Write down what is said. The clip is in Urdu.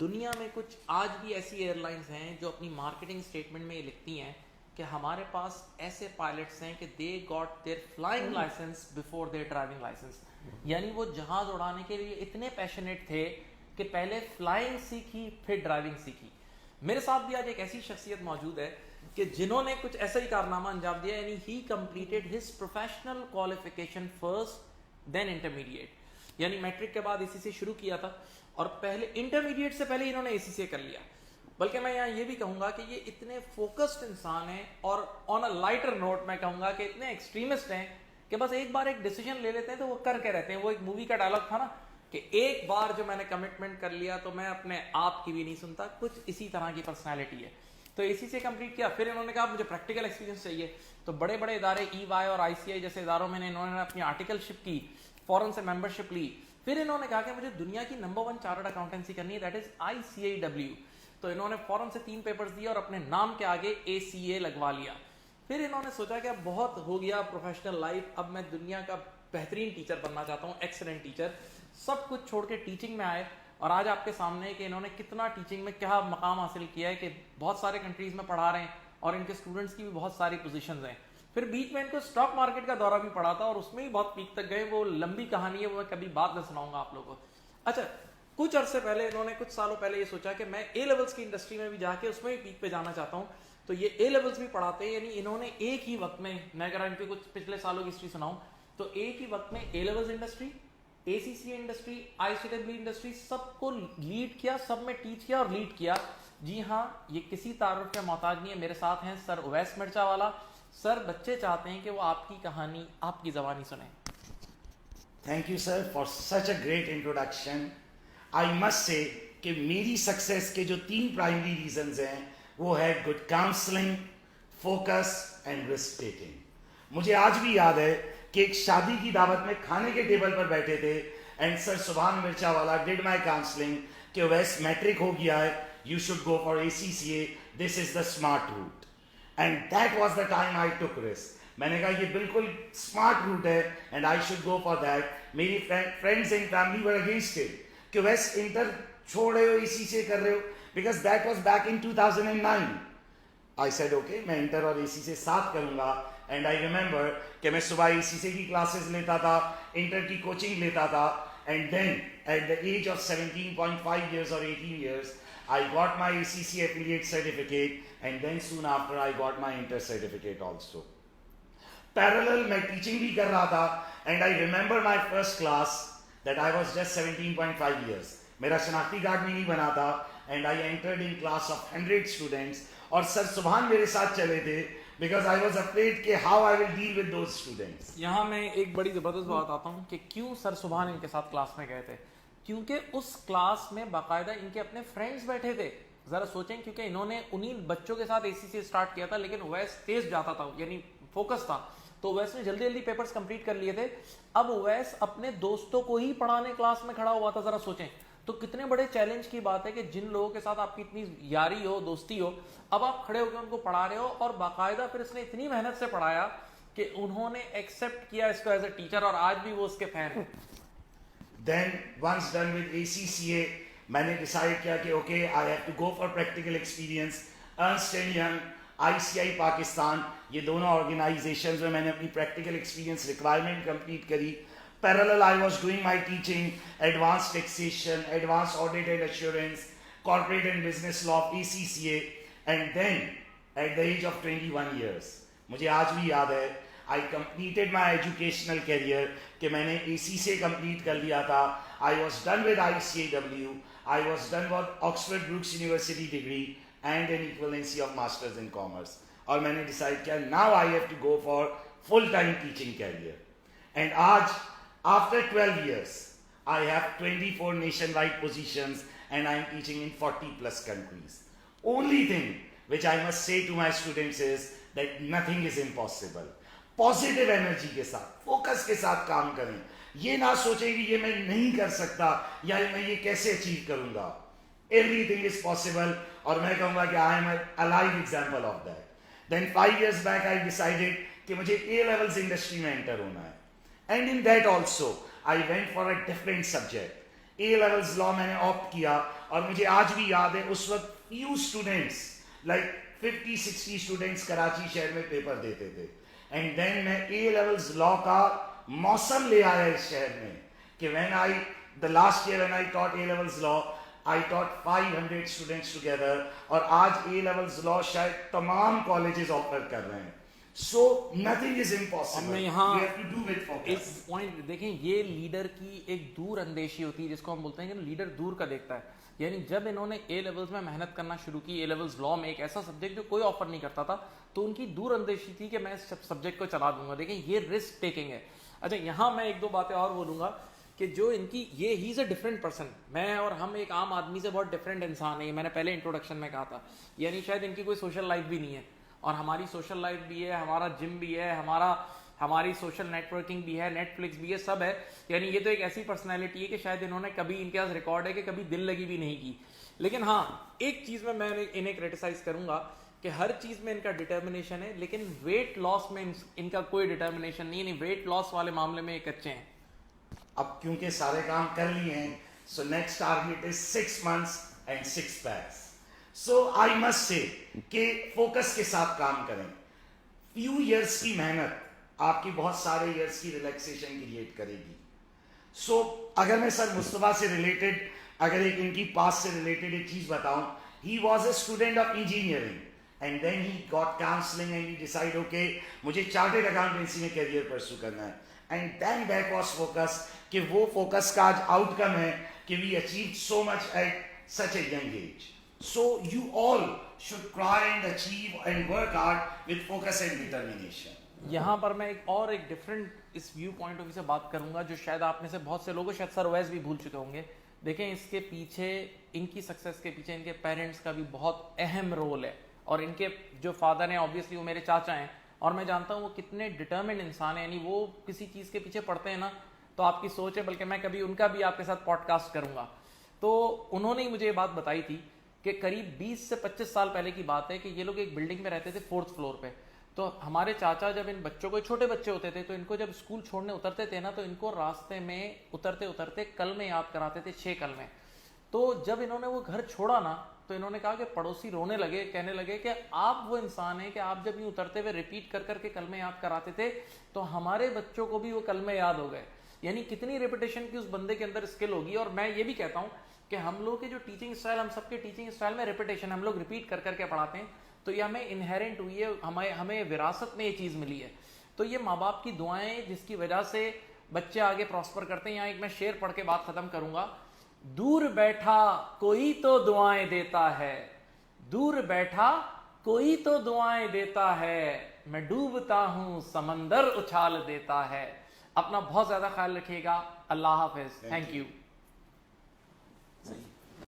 دنیا میں کچھ آج بھی ایسی ایئر لائنس ہیں جو اپنی مارکیٹنگ اسٹیٹمنٹ میں یہ لکھتی ہیں کہ ہمارے پاس ایسے پائلٹس ہیں کہ they got their flying license before their driving license. یعنی وہ جہاز اڑانے کے لیے اتنے پیشنیٹ تھے کہ پہلے فلائنگ سیکھی پھر ڈرائیونگ سیکھی. میرے ساتھ بھی آج ایک ایسی شخصیت موجود ہے کہ جنہوں نے کچھ ایسا ہی کارنامہ انجام دیا. یعنی he completed his professional qualification first then intermediate. یعنی میٹرک کے بعد اسی سے شروع کیا تھا اور پہلے انٹرمیڈیٹ سے پہلے انہوں نے اسی سے کر لیا. بلکہ میں یہاں یہ بھی کہوں گا کہ یہ اتنے فوکسڈ انسان ہیں اور آن اے لائٹر نوٹ میں کہوں گا کہ اتنے ایکسٹریمسٹ ہیں کہ بس ایک بار ایک ڈیسیجن لے لیتے ہیں تو وہ کر کے رہتے ہیں. وہ ایک مووی کا ڈائلاگ تھا نا کہ ایک بار جو میں نے کمٹمنٹ کر لیا تو میں اپنے آپ کی بھی نہیں سنتا. کچھ اسی طرح کی پرسنالٹی ہے. تو اسی سے کمپلیٹ کیا. پھر انہوں نے کہا مجھے پریکٹیکل ایکسپیرینس چاہیے. تو بڑے بڑے ادارے ای وائی اور آئی سی آئی جیسے اداروں میں انہوں نے اپنی آرٹیکل شپ کی, فورن سے ممبرشپ لی. پھر انہوں نے کہا کہ مجھے دنیا کی نمبر 1 چارٹرڈ اکاؤنٹنسی کرنی ہے, دیٹ از ICAW. تو انہوں نے فورن سے 3 پیپرز دیے اور اپنے نام کے آگے ACA لگوا لیا. پھر انہوں نے سوچا کہ اب بہت ہو گیا پروفیشنل لائف, اب میں دنیا کا بہترین ٹیچر بننا چاہتا ہوں, ایکسلنٹ ٹیچر. سب کچھ چھوڑ کے ٹیچنگ میں آئے اور آج آپ کے سامنے کہ انہوں نے کتنا ٹیچنگ میں کیا مقام حاصل کیا ہے کہ بہت سارے کنٹریز میں پڑھا رہے ہیں اور ان کے اسٹوڈنٹس کی بھی بہت ساری پوزیشنز ہیں. پھر بیچ میں ان کو اسٹاک مارکیٹ کا دورہ بھی پڑا تھا اور اس میں بھی بہت پیک تک گئے. وہ لمبی کہانی ہے, وہ میں کبھی بعد میں سناؤں گا آپ لوگوں کو. اچھا, کچھ عرصے پہلے انہوں نے کچھ سالوں پہلے یہ سوچا کہ میں اے لیولس کی انڈسٹری میں بھی جا کے اس میں بھی پیک پہ جانا چاہتا ہوں. تو یہ اے لیولس بھی پڑھاتے ہیں. یعنی انہوں نے ایک ہی وقت میں اگر ان کی کچھ پچھلے سالوں کی ہسٹری سناؤں تو ایک ہی وقت میں A levels industry, ACCA industry, ICAW industry سب کو لیڈ کیا, سب میں ٹیچ کیا اور لیڈ کیا. جی ہاں, یہ کسی تعارف کے محتاج نہیں ہے. میرے ساتھ ہیں سر اویس مرچا والا. سر, بچے چاہتے ہیں کہ وہ آپ کی کہانی آپ کی زبانی سنیں. Thank you sir for such a great introduction. I must سے کہ میری سکسیس کے جو 3 پرائمری ریزنز ہیں وہ ہے good counselling, focus and risk taking. مجھے آج بھی یاد ہے کہ ایک شادی کی دعوت میں کھانے کے ٹیبل پر بیٹھے تھے اینڈ سر سبحان مرچا والا ڈیڈ مائی کاؤنسلنگ کہ ویسٹ میٹرک ہو گیا ہے, you should go for ACCA, this is the smart route. And that was the time I took risk. میں نے کہا یہ بالکل اسمارٹ روٹ ہے and I should go for that. میری friends and family were against it کہ ویسٹ انٹر چھوڑ رہے ہو, ACCA کر رہے ہو, because that was back in 2009. I said okay, میں انٹر اور ACCA ساتھ کروں گا. اینڈ آئی ریمبر کہ میں صبح ACCA کی کلاسز لیتا تھا, انٹر کی کوچنگ لیتا تھا. And then at the age of 17.5 years or 18 years I got my ACCA affiliate certificate and then soon after I got my inter certificate also. Parallel میں ٹیچنگ بھی کر رہا تھا and I remember my first class that I was just 17.5 years. میرا شناختی کارڈ بھی نہیں بنا تھا and I entered in class of 100 students. اور سر سبحان میرے ساتھ چلے تھے because I was afraid کہ how I will deal with those students. یہاں میں ایک بڑی زبردست بات آتا ہوں کہ کیوں سر سبحان ان کے ساتھ کلاس میں گئے تھے. کیونکہ اس کلاس میں باقاعدہ ان کے اپنے فرینڈز بیٹھے تھے. ذرا سوچیں, کیونکہ انہوں نے انہی بچوں کے ساتھ ACCA اسٹارٹ کیا تھا لیکن اویس تیز جاتا تھا, یعنی فوکس تھا. تو اویس نے جلدی جلدی پیپرز کمپلیٹ کر لیے تھے. اب اویس اپنے دوستوں کو ہی پڑھانے کلاس میں کھڑا ہوا تھا. ذرا سوچیں تو کتنے بڑے چیلنج کی بات ہے کہ جن لوگوں کے ساتھ آپ کی اتنی یاری ہو, دوستی ہو, اب آپ کھڑے ہو کے ان کو پڑھا رہے ہو. اور باقاعدہ پھر اس نے اتنی محنت سے پڑھایا کہ انہوں نے ایکسیپٹ کیا اس کو ایز اے ٹیچر اور آج بھی وہ اس کے فین ہیں. Then once done with ACCA میں نے ڈیسائیڈ کیا کہ okay I have to go for practical experience. Ernst & Young, ICI Pakistan, یہ دونوں آرگنائزیشنز میں میں نے اپنی پریکٹیکل ایکسپیرینس ریکوائرمنٹ کمپلیٹ کری. Parallel I was doing my teaching, advanced taxation, advanced audit and assurance, corporate and business law, ACCA. And then at the age of 21 years مجھے آج بھی یاد ہے I completed my educational career کہ میں نے ACCA complete کر لیا تھا. I was done with ICAW, I was done with Oxford Brookes University degree and an equivalency of Masters in Commerce. اور میں نے decide کیا now I have to go for full time teaching career. And آج after 12 years I have 24 nationwide positions and I am teaching in 40 plus countries. Only thing which I must say to my students is that nothing is impossible. Positive energy کے ساتھ, فوکس کے ساتھ کام کریں. یہ نہ سوچیں کہ یہ میں نہیں کر سکتا یا میں یہ کیسے اچیو کروں گا. Everything is possible. اور میں کہوں گا کہ I am a live example of that. Then 5 years back I decided کہ مجھے اے لیولز انڈسٹری میں انٹر ہونا ہے. And in that also I went for a different subject. A levels law میں نے آپٹ کیا اور مجھے آج بھی یاد ہے اس وقت few students like 50-60 students Karachi شہر میں پیپر دیتے تھے. اینڈ دین میں اے لیولز لا کا موسم لے آیا اس شہر میں کہ the last year when I taught A levels law, I taught 500 students together, اور آج A levels law شاید تمام colleges offer کر رہے ہیں. So nothing is impossible. You have to do with focus. ایک پوائنٹ دیکھیں, یہ لیڈر کی ایک دور اندیشی ہوتی ہے جس کو ہم بولتے ہیں کہ لیڈر دور کا دیکھتا ہے. یعنی جب انہوں نے اے لیولز میں محنت کرنا شروع کی, اے لیولز لا میں ایک ایسا سبجیکٹ جو کوئی آفر نہیں کرتا تھا, تو ان کی دور اندیشی تھی کہ میں اس سبجیکٹ کو چلا دوں گا. دیکھیں یہ رسک ٹیکنگ ہے. اچھا یہاں میں ایک دو باتیں اور بولوں گا کہ جو ان کی یہ ہی از اے ڈفرینٹ پرسن. میں اور ہم ایک عام آدمی سے بہت ڈفرینٹ انسان ہے, یہ میں نے پہلے انٹروڈکشن میں کہا تھا. یعنی شاید ان کی کوئی سوشل لائف بھی نہیں ہے, اور ہماری سوشل لائف بھی ہے, ہمارا جم بھی ہے, ہماری سوشل نیٹ ورکنگ بھی ہے, نیٹ فلکس بھی ہے, سب ہے. یعنی یہ تو ایک ایسی پرسنالٹی ہے کہ شاید انہوں نے کبھی, ان کے پاس ریکارڈ ہے کہ کبھی دل لگی بھی نہیں کی. لیکن ہاں ایک چیز میں انہیں کریٹیسائز کروں گا کہ ہر چیز میں ان کا ڈٹرمنیشن ہے, لیکن ویٹ لاس میں ان کا کوئی ڈٹرمنیشن نہیں. یعنی ویٹ لاس والے معاملے میں ایک اچھے ہیں. اب کیونکہ سارے کام کر لیے ہیں, so next target is 6 months and 6 packs. So I must سے کہ فوکس کے ساتھ کام کریں. فیو ایئرس کی محنت آپ کی بہت سارے ایئرس کی ریلیکسیشن کریٹ کرے گی. سو اگر میں سر مصطفیٰ سے ریلیٹڈ, اگر ایک ان کی پاس سے ریلیٹڈ ایک چیز بتاؤں, he was a student of engineering and then he got counselling and he decide okay مجھے چارٹرڈ اکاؤنٹنسی میں کیریئر پرسو کرنا ہے. And then that was focus, کہ وہ فوکس کا آج آؤٹ کم ہے کہ we achieved so much at such a young age. So you all should try and achieve and work hard with focus and determination. یہاں پر میں ایک ڈفرینٹ اس ویو پوائنٹ آف ویو سے بات کروں گا جو شاید آپ میں سے بہت سے لوگوں, شاید سر اویس بھی بھول چکے ہوں گے. دیکھیں اس کے پیچھے, ان کی سکسیس کے پیچھے ان کے پیرنٹس کا بھی بہت اہم رول ہے. اور ان کے جو فادر ہیں آبویسلی وہ میرے چاچا ہیں, اور میں جانتا ہوں وہ کتنے ڈٹرمنڈ انسان ہیں. یعنی وہ کسی چیز کے پیچھے پڑتے ہیں نا تو آپ کی سوچ ہے, بلکہ میں کبھی ان کا بھی آپ کے ساتھ پوڈ کاسٹ کروں گا. تو انہوں نے مجھے یہ بات بتائی تھی کہ قریب 20 سے 25 سال پہلے کی بات ہے کہ یہ لوگ ایک بلڈنگ میں رہتے تھے 4th فلور پہ. تو ہمارے چاچا جب ان بچوں کو, چھوٹے بچے ہوتے تھے, تو ان کو جب اسکول چھوڑنے اترتے تھے نا, تو ان کو راستے میں اترتے اترتے کلمے یاد کراتے تھے, 6 کلمے. تو جب انہوں نے وہ گھر چھوڑا نا تو انہوں نے کہا کہ پڑوسی رونے لگے, کہنے لگے کہ آپ وہ انسان ہیں کہ آپ جب یوں اترتے ہوئے ریپیٹ کر کر کے کلمے یاد کراتے تھے تو ہمارے بچوں کو بھی وہ کلمے یاد ہو گئے. یعنی کتنی ریپیٹیشن کی اس بندے کے اندر اسکل ہوگی. اور میں یہ بھی کہتا ہوں کہ ہم لوگ کے جو ٹیچنگ اسٹائل, ہم سب کے ٹیچنگ اسٹائل میں ریپیٹیشن, ہم لوگ ریپیٹ کر کر کے پڑھاتے ہیں, تو یہ ہمیں انہیرنٹ ہوئی ہے, ہمیں وراثت میں یہ چیز ملی ہے. تو یہ ماں باپ کی دعائیں جس کی وجہ سے بچے آگے پراسپر کرتے ہیں. یہاں ایک میں شعر پڑھ کے بات ختم کروں گا. دور بیٹھا کوئی تو دعائیں دیتا ہے, دور بیٹھا کوئی تو دعائیں دیتا ہے, میں ڈوبتا ہوں سمندر اچھال دیتا ہے. اپنا بہت زیادہ خیال رکھیے گا. اللہ حافظ. Thank you.